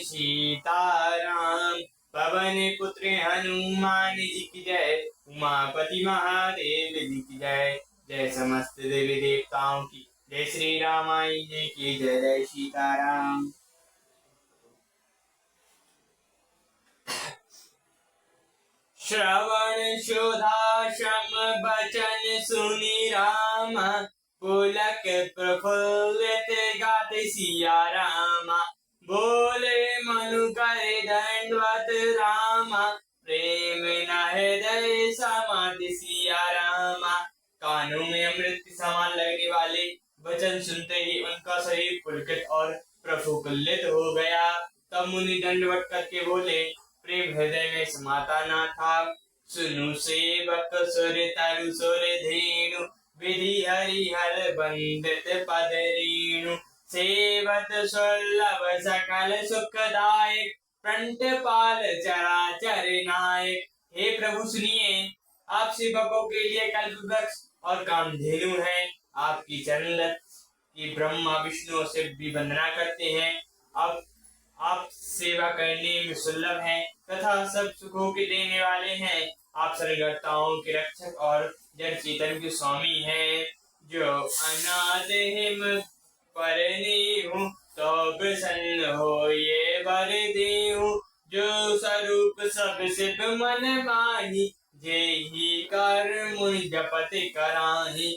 सीताराम। पवन पुत्र हनुमान जी की जय, उमापति महादेव जी की जय। जय समस्त देवी देवताओं की, जय श्री रामायण जी की जय। जय सीताराम। श्रवण सुधा श्रम बचन सुनि राम, पुलक प्रफुल्लित गाते सिया रामा। बोले मनु करे दंडवत रामा, प्रेम न हृदय समाधि सिया रामा। कानों में अमृत के समान लगने वाले वचन सुनते ही उनका शरीर पुलकित और प्रफुल्लित हो गया। तब मुनि दंडवत करके बोले, प्रेम हृदय में समाता ना था। सुनु सेवक सुर तरु सुर धेनु, विधि हरिहर बंदित पद रेणु। सेवत सुलभ सकल सुखदायक, प्रणत पाल चराचर नायक। हे प्रभु सुनिए, आप सेवकों के लिए कल्प वृक्ष और कामधेनु है। आपकी चरण की ब्रह्मा विष्णु से भी वंदना करते हैं। अब आप सेवा करने में सुलभ हैं तथा सब सुखों के देने वाले हैं। आप सर्वगताओं के रक्षक और जड़ चेतन के स्वामी हैं। जो अनाथ हिम परनेहु, तो प्रसन्न हो ये वर देहु। जो स्वरूप सब सिद्ध मन माही, जेहि कर मुनि जपत कराही।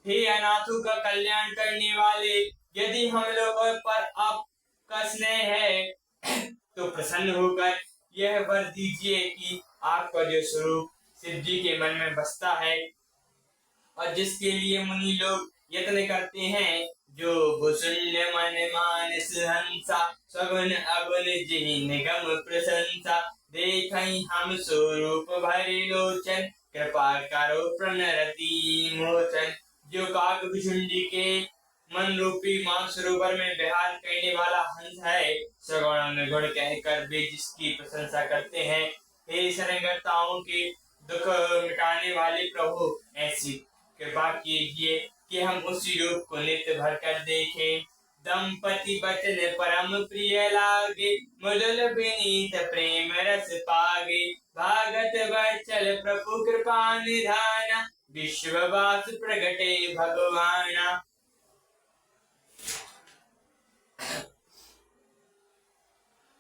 हे अनाथों का कल्याण करने वाले, यदि हम लोगों पर आप का स्नेह है तो प्रसन्न होकर यह वर दीजिए कि आपका जो स्वरूप शिव जी के मन में बसता है और जिसके लिए मुनि लोग यत्न करते हैं, जो भूषुल्य मन मानस हंसा, सगुन अगुन जिहि निगम प्रशंसा। देखई हम स्वरूप भरे लोचन, कृपा करो प्रणरति मोचन। जो काकभुषुंडी के मन रूपी मानसरोवर में विहार करने वाला हंस है, सगुण निर्गुण कहकर वे जिसकी प्रशंसा करते हैं। हे शरणगताओं के दुख मिटाने वाले प्रभु, ऐसी कृपा कीजिए कि हम उसी रूप को नित्य भर कर देखें। दंपति वचन परम प्रिय लागे, मृदुल विनीत प्रेम रस पागे। भागत वत्सल प्रभु कृपा निधाना, विश्ववास प्रगटे भगवाना।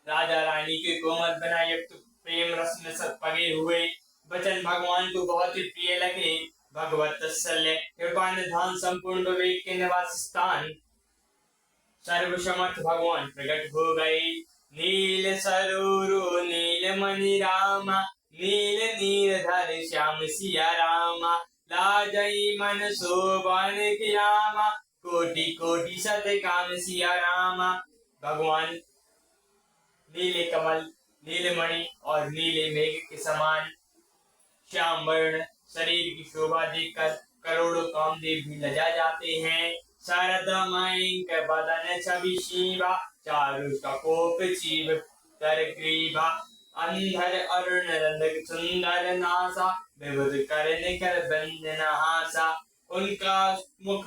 राजा रानी के कोमल बना युक्त प्रेम रस में सब पगे हुए वचन भगवान को बहुत ही प्रिय लगे। भगवत तत्सल्य कृपा निधान संपूर्ण विवेक के निवास स्थान सर्वसमर्थ भगवान प्रकट हो गए। नील सरोरु नील मणि रामा, नील नीरधर श्याम सिया रामा। लाजई मन शोभन कियामा, कोटि कोटि सत काम सिया रामा। भगवान नीले कमल, नीले मणि और नीले मेघ के समान श्याम वर्ण शरीर की शोभा देखकर करोड़ों कामदेव भी लजा जाते हैं। शरदमयंक बदन छवि शिवा, चारु कपोप शिव तर ग्रीवा। अंधर अरुण रंधक सुंदर नासा, विभुद कर निकर बंदन हासा। उनका मुख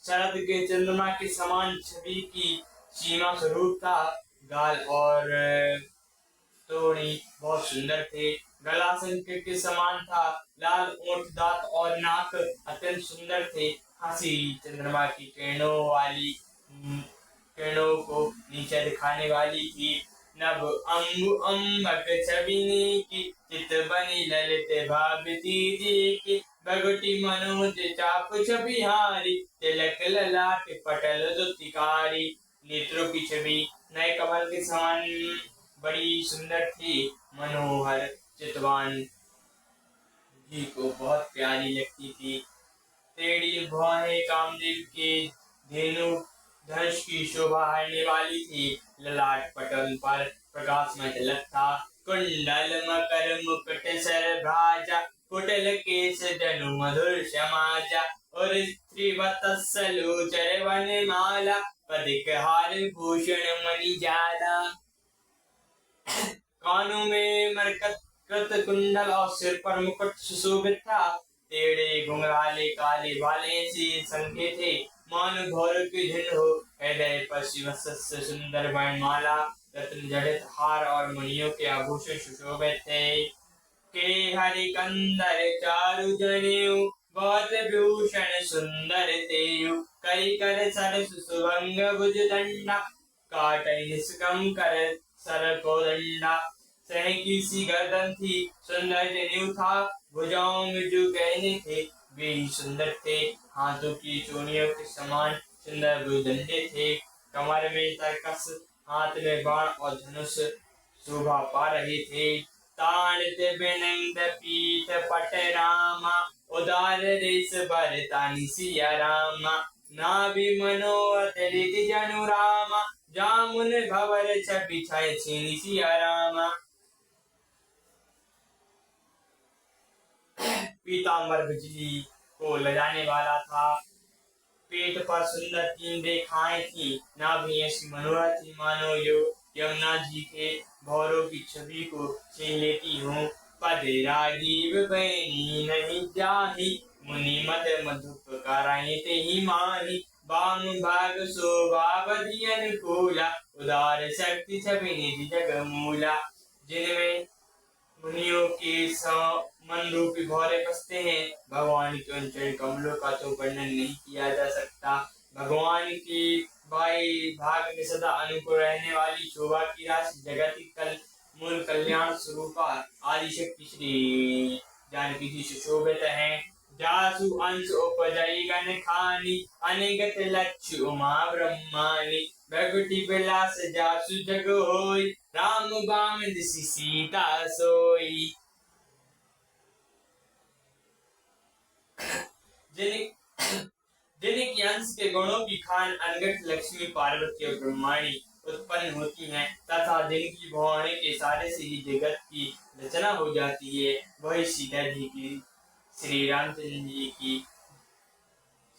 शरद के चंद्रमा के समान छवि की सीमा स्वरूप था। गाल और तोड़ी बहुत सुंदर थे। गला शंख के समान था। लाल ओठ, दांत और नाक अत्यंत सुंदर थे। हंसी चंद्रमा की किरणों को नीचे दिखाने वाली थी। नभ अंगु अम्बक छविनी की, चित बनी ललित भावती जी की। भगवती मनोज चाप छबिहारी, तिलक ललाट पटल दुतिकारी। नेत्रों की छवि नए कमल के समान बड़ी सुंदर थी। मनोहर चितवान जी को बहुत प्यारी लगती थी। टेढ़ी भौहें कामदेव के धेनु धनुष की शोभा हरने वाली थी। ललाट पटल पर प्रकाश में तिलक था। कुंडल मकर मुकुट सर भ्राजा, कुटिल केश जनु मधुर समाजा। और स्त्रीवत्सलु चरवन माला, पदिक हार भूषण मणि जाला। कानों में मरकत कृत कुंडल और सिर पर मुकुट सुशोभित था। टेढ़े घुंघराले काले बाले से संखे थे, मानो घोर की झुंड हो। हृदय पर शिव सुंदर वर्णमाला। रत्न जड़ित हार और मणियों के आभूषण सुशोभित थे। के हरिकंदर चारु जनेऊ बहुत भूषण सुंदर तेयु करी कर सरस सुभंग भुज दंडा काटई निष्कम कर सर को दंडा सह की सी गर्दन थी सुंदर जनेऊ था भुजाओं में जो गहने थे वे ही सुंदर थे। हाथों की चूड़ियों के समान सुंदर भुजदंडे थे। कमर में तरकस हाथ में बाण और धनुष शोभा पा रहे थे। ताड़ित बिनंद पीठ पट रामा उदार रेस बरतानी सिया रामा नाभि मनोहर रिति जनु रामा जामुन भवर छपि छाय छीनि सिया रामा। पीताम्बर बिजली को लजाने वाला था। पेट पर सुंदर 3 रेखाएं थी। नाभि ऐसी मनोहर थी मानो यो यमुना जी के भौरों की छवि को छीन लेती हूँ। पद राजीव बैनी नहीं जाही मुनि मत मधुप कराए ते ही माही बाम भाग शोभा बदी अनुकूला उदार शक्ति छवि निधि जग मूला। जिनमें मुनियों के मन रूपी भौरे बसते हैं भगवान के उन चरण कमलों का तो वर्णन नहीं किया जा सकता। भगवान की बाई भाग में सदा अनुकूल रहने वाली शोभा की राशि जगत की मूल कल्याण स्वरूपा आदि शक्ति श्री जानकी जी सुशोभित है। जासु अंश उपजई गण खानी अनिगत लक्ष्य उमा ब्रह्मानी भगवती विलास जासु जग होई राम बाम दिसि सीता सोई। जिनकी अंश के गुणों की खान अनगत लक्ष्मी पार्वती और ब्रह्माणी उत्पन्न होती हैं तथा जिनकी भवानी के सारे से ही जगत की रचना हो जाती है वही सीता जी की श्री रामचंद्र जी की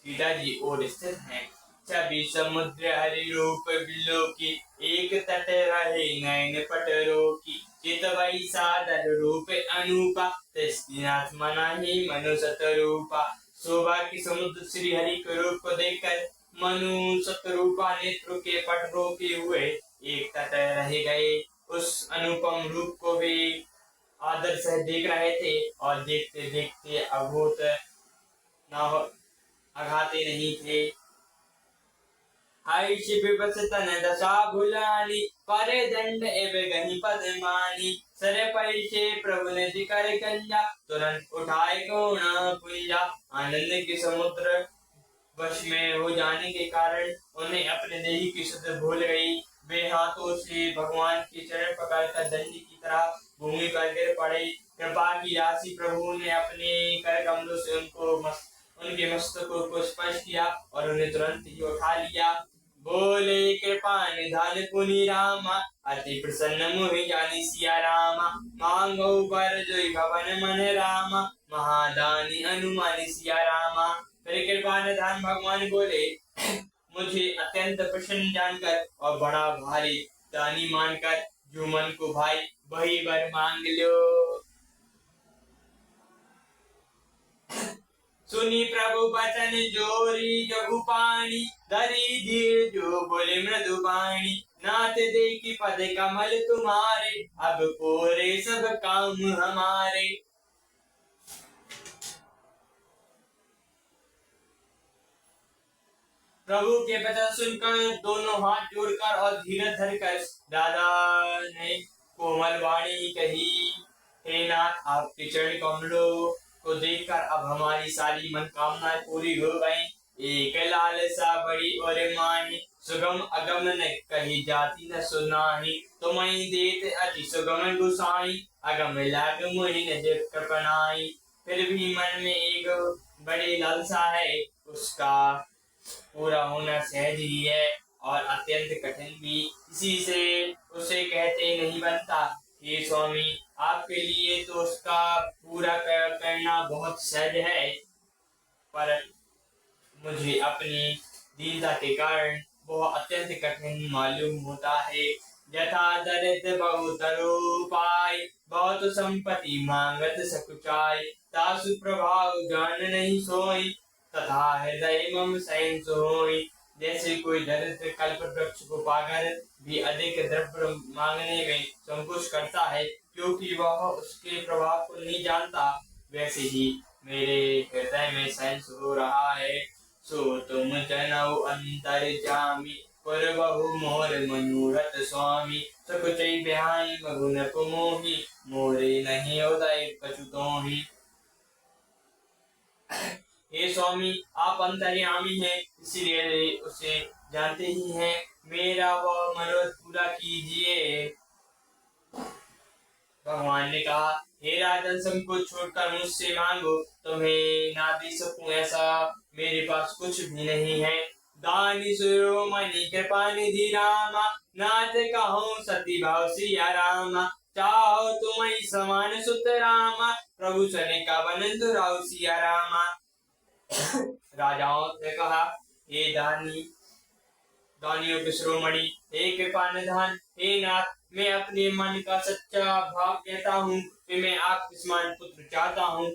सीता जी और स्थित हैं। छवि समुद्र हरि रूप बिलो की एक तट रहे नयन पटरो की चितवई सादर रूप अनूपा तस्नाथ मना ही मनु सतरूपा। शोभा की समुद्र श्री हरि के रूप को देखकर मनु सतरूपा नेत्रों के पट रोके हुए एक तट रह गए। उस अनुपम रूप को वे आदर से देख रहे थे और देखते देखते अभूत अघाते नहीं थे। हाय शिव बस तन दशा भुलानी परे दंड एवं गही पद्मानी सरे परिचे प्रभु ने दिकर कंजा तुरंत उठाए गौण पुंजा। आनंद के समुद्र वश में हो जाने के कारण उन्हें अपने देही की शुद्ध भूल गई। वे हाथों से भगवान के चरण पकड़कर दंडी की तरह भूमि पर गिर पड़े। कृपा की राशि प्रभु ने अपने कर कमलों से उनके मस्तकों को स्पर्श किया और उन्हें तुरंत ही उठा लिया। बोले कृपा निधान पुनि रामा अति प्रसन्न मोहि जानी सिया रामा मांगो वर जोई भवन मन रामा महादानी अनुमानी सिया रामा। फिर कृपा निधान भगवान बोले मुझे अत्यंत प्रसन्न जानकर और बड़ा भारी दानी मानकर जो मन को भाई वही वर मांग लो। सुनी प्रभु बचन जोरी जगु पानी धरी धीर जो बोले मृदु बाणी नाथ देखी पद कमल तुम्हारे अब पूरे सब काम हमारे। प्रभु के वचन सुनकर दोनों हाथ जोड़कर और धीरज धरकर दादा ने कोमल वाणी कही हे नाथ आपके चरण कमलों को देखकर अब हमारी सारी मनोकामनाएं पूरी हो गई। एक लालसा बड़ी और मानी सुगम अगम न कही जाती न सुनाही तुम्हें देत अति सुगम गुसाई अगम लाग मुनि न कृपनाई। फिर भी मन में एक बड़ी लालसा है उसका पूरा होना सहज ही है और अत्यंत कठिन भी इसी से उसे कहते नहीं बनता। हे स्वामी आपके लिए तो उसका पूरा करना बहुत सहज है पर मुझे अपनी दीनता के कारण वह अत्यंत कठिन मालूम होता है। यथा दरिद्र बहुत रूपाय बहुत संपत्ति मांगत सकुचाय तासु प्रभाव जान नहीं सोई तथा हृदय मम सहन सोई। जैसे कोई दरिद्र कल्प वृक्ष को पाकर भी अधिक द्रव्य मांगने में संकोच करता है, क्योंकि वह उसके प्रभाव को नहीं जानता, वैसे ही मेरे हृदय में संस हो रहा है। सो तुम जनऊ अंतर्जामी, पूर्वहु मोर मनोरथ स्वामी, सकुचै बिहाई मगुन कुमोहि, मोरे नहीं उदय कछुतोहि। हे स्वामी, आप अंतर्यामी हैं, इसलिए उसे जानते ही हैं, मेरा वह मनोरथ पूरा कीजिए। भगवान ने कहा, हे राजन, सबको छोड़कर मुझसे मांगो, तुम्हें ना दे सकूं ऐसा मेरे पास कुछ भी नहीं है। दानी शिरोमणि कृपा निधि रामा, नाथ कहो सती भाव सिया रामा, चाहो तुम समान सुत रामा, प्रभु सने का बनंतु राव सिया रामा। राजाओं ने कहा, हे दानियों के शिरोमणि, हे कृपा निधान, हे नाथ, मैं अपने मन का सच्चा भाव कहता हूँ कि मैं आपके समान पुत्र चाहता हूँ।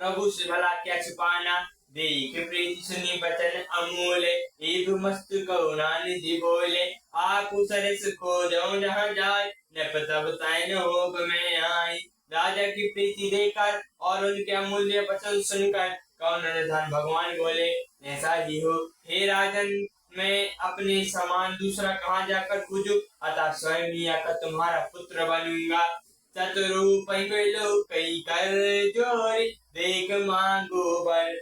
प्रभु से भला क्या छिपाना, देख प्रीति सुनी बचन अमूल्य, एक मस्त करुणा निधि बोले, आप सरस खोजो जहाँ जाए, नप तब तैन होग में आई। राजा की प्रीति देकर और उनके अमूल्य वचन सुनकर कौन निधान भगवान बोले, ऐसा ही हो हे राजन, मैं अपने समान दूसरा कहाँ जाकर खोजूं, अतः स्वयं ही आकर तुम्हारा पुत्र बनूंगा। चतुरूप कई कर जोरे, देख मांगो बर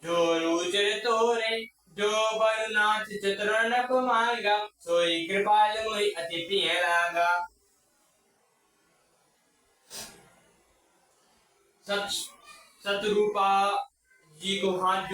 जो रुचिर तोरे, जो बर नाथ चतुर नप मांगा, सोई कृपाल मोहि अति प्रिय लागा। शतरूपा जी को हाथ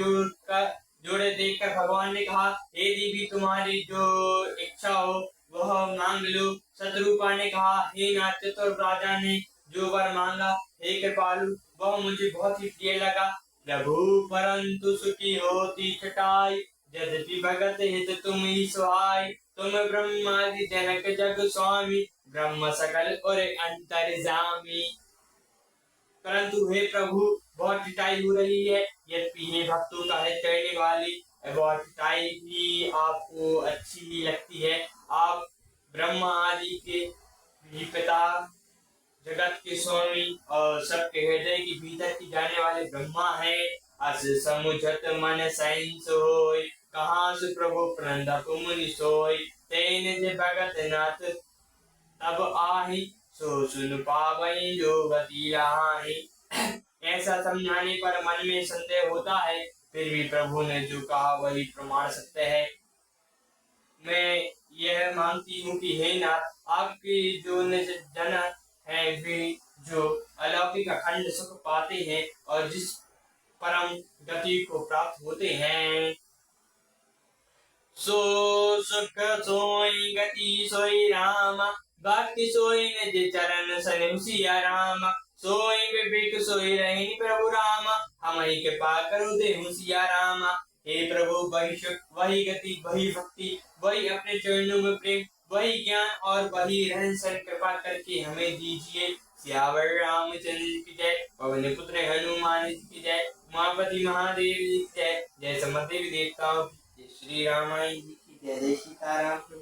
जोड़े देखकर भगवान ने कहा, हे देवी, तुम्हारी जो इच्छा हो वह मांग लो। शतरूपा ने कहा, हे नाथ, चतुर राजा ने जो वर मांगा, हे कृपालु, वह मुझे बहुत ही प्रिय लगा। प्रभु परंतु सुखी होती छटाई, यद्यपि भगत हित तुम ही सुहाई, तुम ब्रह्मादि जनक जग स्वामी, ब्रह्म सकल और अंतर्जामी। परंतु हे प्रभु, बहुत पिटाई हो रही है, यद्यपि हे भक्तों का हित करने वाली, बहुत पिटाई भी आपको अच्छी ही लगती है। आप ब्रह्मा आदि के भी पिता, जगत के स्वामी और सबके हृदय के भीतर की जाने वाले ब्रह्मा है। अस समुझत मन सैंस होय, कहाँ से प्रभु प्रनंदक मुनि सोय, तेन जे भगत नाथ तब आही, सो सुन पावई जो गति आही। ऐसा समझाने पर मन में संदेह होता है, फिर भी प्रभु ने जो कहा वही प्रमाण सत्य है। मैं यह मानती हूँ कि हे नाथ, आपके जो निज जन है वे जो अलौकिक अखंड सुख पाते हैं और जिस परम गति को प्राप्त होते हैं, सो सुख सोई गति सोई रामा, भक्ति सोई निज चरण सने सिया रामा, सोई विवेक सोई रही प्रभु रामा, हम ही कृपा करो दे सिया रामा। हे प्रभु, वही सुख, वही गति, वही भक्ति, वही अपने चरणों में प्रेम, वही ज्ञान और वही रहन सहन कृपा करके हमें दीजिए। सियावर रामचंद्र की जय, पवन पुत्र हनुमान जी की जय, उमापति महादेव जी की जय, जय समस्त देवी देवताओं की, जय श्री रामायण जी की जय, जय सीताराम।